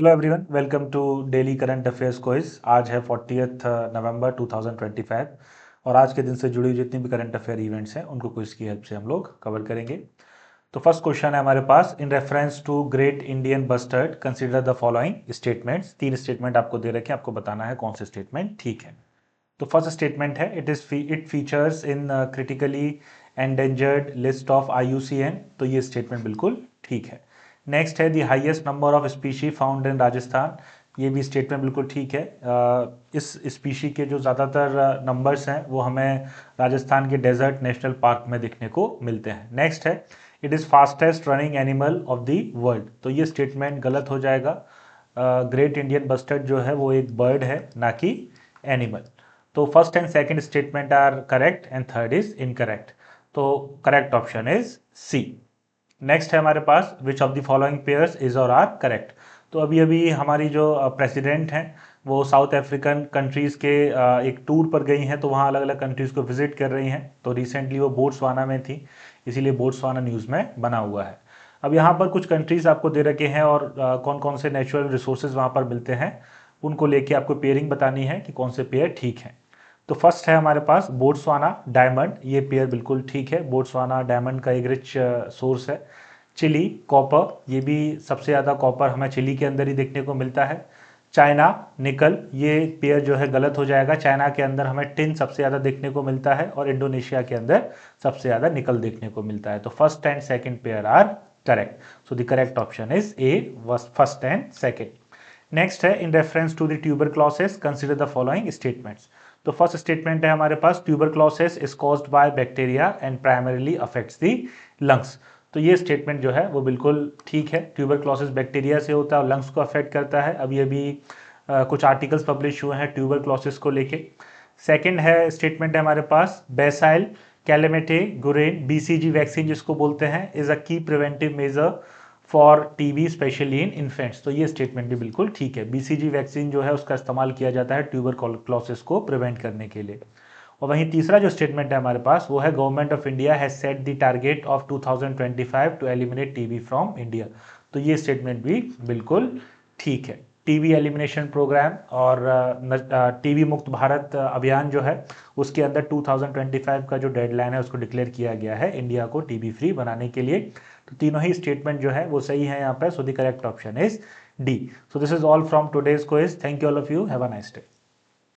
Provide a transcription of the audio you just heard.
Hello everyone, welcome to daily current affairs quiz. आज है 40th नवंबर 2025 और आज के दिन से जुड़ी हुई जितनी भी करंट अफेयर इवेंट्स हैं उनको क्विज की हेल्प से हम लोग कवर करेंगे। तो फर्स्ट क्वेश्चन है हमारे पास, in reference to great Indian bustard consider the following statements. 3 statement आपको दे रखे हैं, आपको बताना है कौन से स्टेटमेंट ठीक है। तो फर्स्ट स्टेटमेंट है, it features in critically endangered list of IUCN। तो ये स्टेटमेंट बिल्कुल ठीक है। नेक्स्ट है, the highest number of species found in Rajasthan. ये भी स्टेटमेंट बिल्कुल ठीक है। इस स्पीशी के जो ज़्यादातर नंबर्स हैं वो हमें राजस्थान के डेजर्ट नेशनल पार्क में देखने को मिलते हैं। नेक्स्ट है, it is fastest running animal of the world. तो ये स्टेटमेंट गलत हो जाएगा। ग्रेट इंडियन बस्टर्ड जो है वो एक बर्ड है, ना कि एनिमल। तो first and second statement are correct and third is incorrect. तो correct option is C. Next है हमारे पास, which of the following pairs is or are correct. तो अभी अभी हमारी जो प्रेसिडेंट हैं वो साउथ अफ्रीकन कंट्रीज़ के एक टूर पर गई हैं, तो वहाँ अलग अलग कंट्रीज़ को विजिट कर रही हैं। तो रिसेंटली वो बोट्सवाना में थी, इसीलिए बोट्सवाना न्यूज़ में बना हुआ है। अब यहाँ पर कुछ कंट्रीज़ आपको दे रखे हैं और कौन कौन से नेचुरल रिसोर्सेज वहाँ पर मिलते हैं उनको लेके आपको पेयरिंग बतानी है कि कौन से पेयर ठीक हैं। तो फर्स्ट है हमारे पास बोट्सवाना डायमंड। ये पेयर बिल्कुल ठीक है। बोट्सवाना डायमंड का एक रिच सोर्स है। चिली कॉपर, ये भी सबसे ज़्यादा कॉपर हमें चिली के अंदर ही देखने को मिलता है। चाइना निकल, ये पेयर जो है गलत हो जाएगा। चाइना के अंदर हमें टिन सबसे ज़्यादा देखने को मिलता है और इंडोनेशिया के अंदर सबसे ज़्यादा निकल देखने को मिलता है। तो first and second pair are correct. So the correct option is A, first and second. Next है, in reference to the tuberculosis consider the following statements. तो फर्स्ट स्टेटमेंट है हमारे पास, tuberculosis is caused by bacteria and primarily affects the lungs. तो ये statement जो है वो बिल्कुल ठीक है। ट्यूबरक्लोसिस बैक्टीरिया से होता है और लंग्स को अफेक्ट करता है। अभी अभी कुछ आर्टिकल्स पब्लिश हुए हैं ट्यूबरक्लोसिस को लेके। सेकेंड है स्टेटमेंट है हमारे पास, बेसाइल कैलेमेटे गुरेन BCG वैक्सीन जिसको बोलते हैं इज अ की preventive measure for TB specially in infants. तो ये स्टेटमेंट भी बिल्कुल ठीक है। BCG वैक्सीन जो है उसका इस्तेमाल किया जाता है ट्यूबरक्लोसिस को प्रिवेंट करने के लिए। और वहीं तीसरा जो स्टेटमेंट है हमारे पास वो है, government of India has set the target of 2025 to eliminate TB from India. तो ये स्टेटमेंट भी बिल्कुल ठीक है। TB एलिमिनेशन प्रोग्राम और TB मुक्त भारत अभियान जो है उसके अंदर 2025 का जो डेडलाइन है उसको डिक्लेयर किया गया है इंडिया को TB फ्री बनाने के लिए। तो तीनों ही स्टेटमेंट जो है वो सही है यहाँ पर। सो the correct option is D. So this is all from today's quiz. Thank you all of you, have a nice day.